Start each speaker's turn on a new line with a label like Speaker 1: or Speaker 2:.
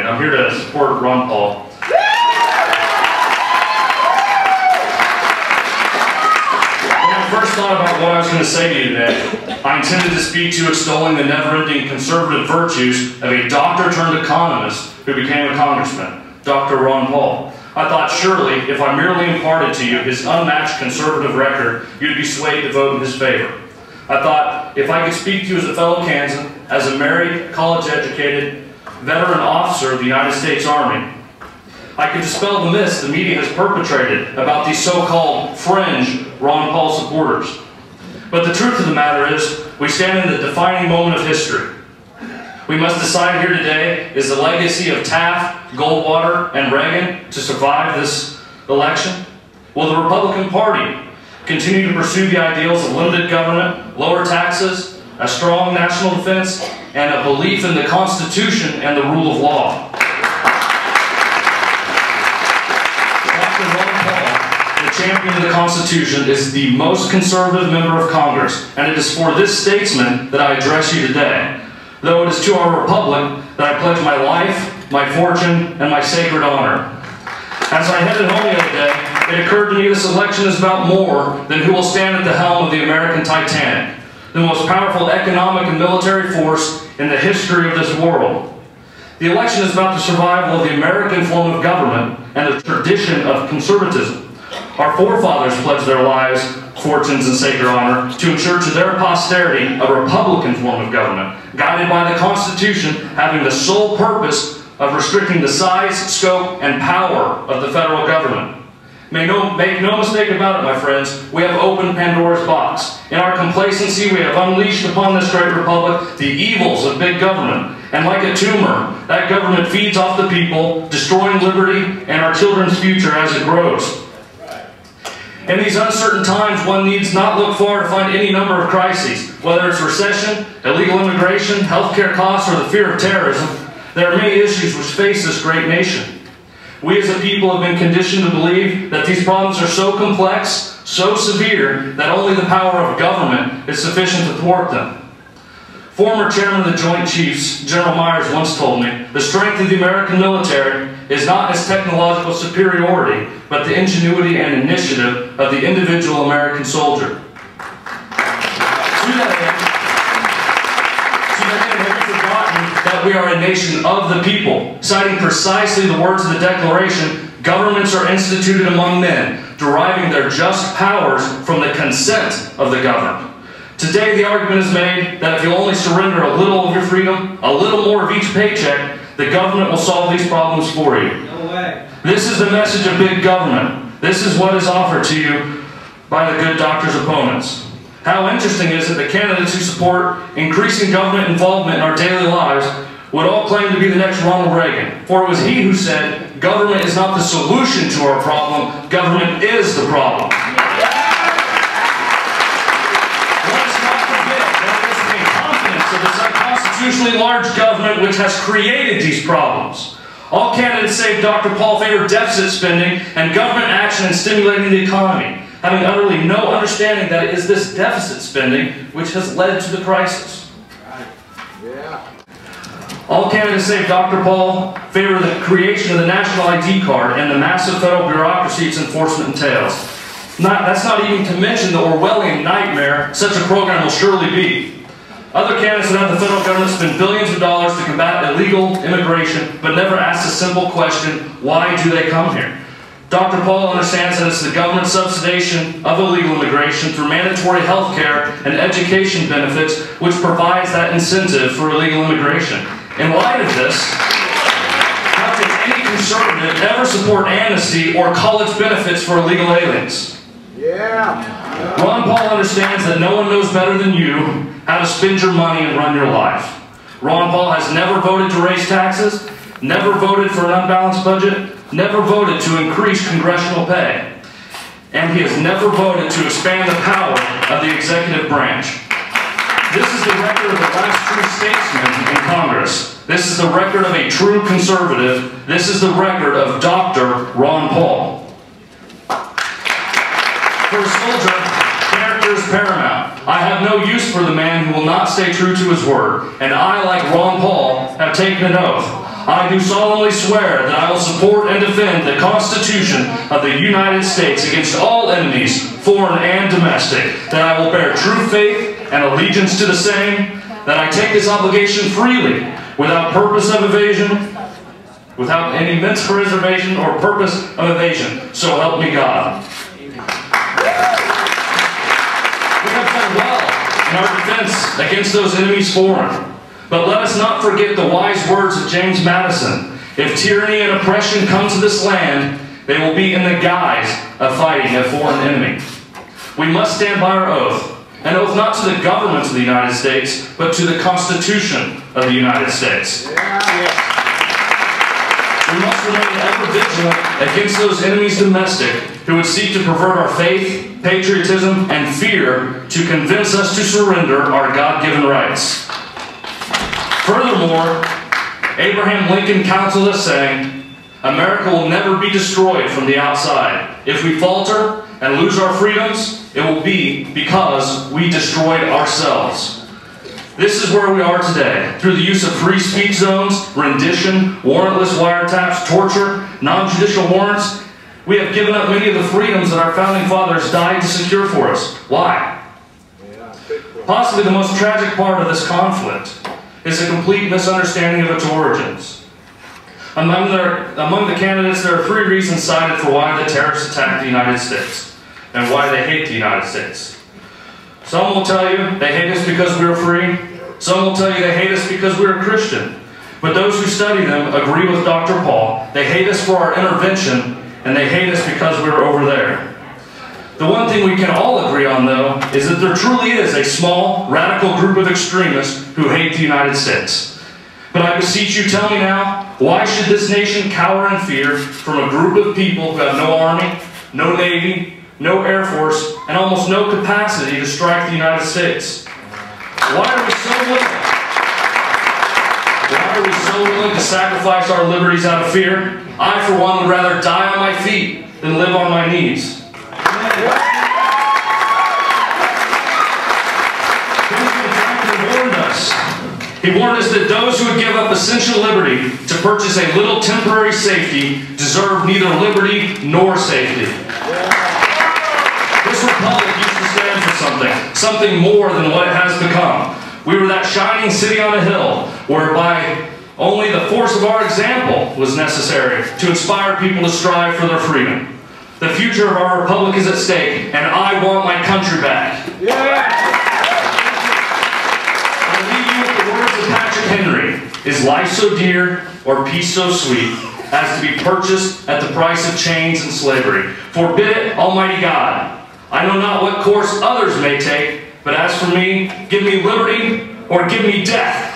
Speaker 1: I'm here to support Ron Paul. When I first thought about what I was going to say to you today, I intended to speak to you extolling the never-ending conservative virtues of a doctor-turned-economist who became a congressman, Dr. Ron Paul. I thought surely, if I merely imparted to you his unmatched conservative record, you'd be swayed to vote in his favor. I thought, if I could speak to you as a fellow Kansan, as a married, college-educated, veteran officer of the United States Army, I could dispel the myths the media has perpetrated about these so-called fringe Ron Paul supporters. But the truth of the matter is, we stand in the defining moment of history. We must decide here today, is the legacy of Taft, Goldwater, and Reagan to survive this election? Will the Republican Party continue to pursue the ideals of limited government, lower taxes, a strong national defense, and a belief in the Constitution and the rule of law? Dr. Ron Paul, the champion of the Constitution, is the most conservative member of Congress, and it is for this statesman that I address you today. Though it is to our republic that I pledge my life, my fortune, and my sacred honor. As I headed home the other day, it occurred to me this election is about more than who will stand at the helm of the American Titanic, the most powerful economic and military force in the history of this world. The election is about the survival of the American form of government and the tradition of conservatism. Our forefathers pledged their lives, fortunes, and sacred honor to ensure to their posterity a republican form of government, guided by the Constitution, having the sole purpose of restricting the size, scope, and power of the federal government. Make no mistake about it, my friends, we have opened Pandora's box. In our complacency, we have unleashed upon this great republic the evils of big government. And like a tumor, that government feeds off the people, destroying liberty and our children's future as it grows. In these uncertain times, one needs not look far to find any number of crises. Whether it's recession, illegal immigration, healthcare costs, or the fear of terrorism, there are many issues which face this great nation. We as a people have been conditioned to believe that these problems are so complex, so severe, that only the power of government is sufficient to thwart them. Former chairman of the Joint Chiefs, General Myers, once told me, the strength of the American military is not its technological superiority, but the ingenuity and initiative of the individual American soldier. To that end, have you forgotten that we are a nation of the people? Citing precisely the words of the Declaration, governments are instituted among men, deriving their just powers from the consent of the governed. Today, the argument is made that if you only surrender a little of your freedom, a little more of each paycheck, the government will solve these problems for you.
Speaker 2: No way.
Speaker 1: This is the message of big government. This is what is offered to you by the good doctor's opponents. How interesting is it that candidates who support increasing government involvement in our daily lives would all claim to be the next Ronald Reagan. For it was he who said, government is not the solution to our problem, government is the problem. Unconstitutionally large government which has created these problems. All candidates save Dr. Paul favor deficit spending and government action in stimulating the economy, having utterly no understanding that it is this deficit spending which has led to the crisis.
Speaker 2: Right. Yeah.
Speaker 1: All candidates save Dr. Paul favor the creation of the national ID card and the massive federal bureaucracy its enforcement entails. That's not even to mention the Orwellian nightmare such a program will surely be. Other candidates that have the federal government spend billions of dollars to combat illegal immigration, but never ask the simple question, why do they come here? Dr. Paul understands that it's the government subsidization of illegal immigration through mandatory health care and education benefits which provides that incentive for illegal immigration. In light of this, how can any conservative ever support amnesty or college benefits for illegal aliens?
Speaker 2: Yeah.
Speaker 1: Ron Paul understands that no one knows better than you how to spend your money and run your life. Ron Paul has never voted to raise taxes, never voted for an unbalanced budget, never voted to increase congressional pay, and he has never voted to expand the power of the executive branch. This is the record of the last true statesman in Congress. This is the record of a true conservative. This is the record of Dr. Ron Paul. For a soldier, character is paramount. I have no use for the man who will not stay true to his word, and I, like Ron Paul, have taken an oath. I do solemnly swear that I will support and defend the Constitution of the United States against all enemies, foreign and domestic, that I will bear true faith and allegiance to the same, that I take this obligation freely, without purpose of evasion, without any mental reservation or purpose of evasion. So help me God. We have done well in our defense against those enemies foreign. But let us not forget the wise words of James Madison. If tyranny and oppression come to this land, they will be in the guise of fighting a foreign enemy. We must stand by our oath. An oath not to the government of the United States, but to the Constitution of the United States. We must remain ever vigilant against those enemies domestic who would seek to pervert our faith, patriotism, and fear to convince us to surrender our God-given rights. Furthermore, Abraham Lincoln counseled us saying, America will never be destroyed from the outside. If we falter and lose our freedoms, it will be because we destroyed ourselves. This is where we are today. Through the use of free speech zones, rendition, warrantless wiretaps, torture, non-judicial warrants, we have given up many of the freedoms that our founding fathers died to secure for us. Why? Possibly the most tragic part of this conflict is a complete misunderstanding of its origins. Among the candidates, there are 3 reasons cited for why the terrorists attacked the United States and why they hate the United States. Some will tell you they hate us because we are free. Some will tell you they hate us because we are Christian. But those who study them agree with Dr. Paul. They hate us for our intervention, and they hate us because we are over there. The one thing we can all agree on, though, is that there truly is a small, radical group of extremists who hate the United States. But I beseech you, tell me now, why should this nation cower in fear from a group of people who have no army, no navy, no air force, and almost no capacity to strike the United States? Why are we so willing to sacrifice our liberties out of fear? I, for one, would rather die on my feet than live on my knees. He warned us that those who would give up essential liberty to purchase a little temporary safety deserve neither liberty nor safety. This republic used to stand for something more than what it has become. We were that shining city on a hill, whereby only the force of our example was necessary to inspire people to strive for their freedom. The future of our republic is at stake, and I want my country back. Henry, is life so dear or peace so sweet as to be purchased at the price of chains and slavery? Forbid it, Almighty God. I know not what course others may take, but as for me, give me liberty or give me death.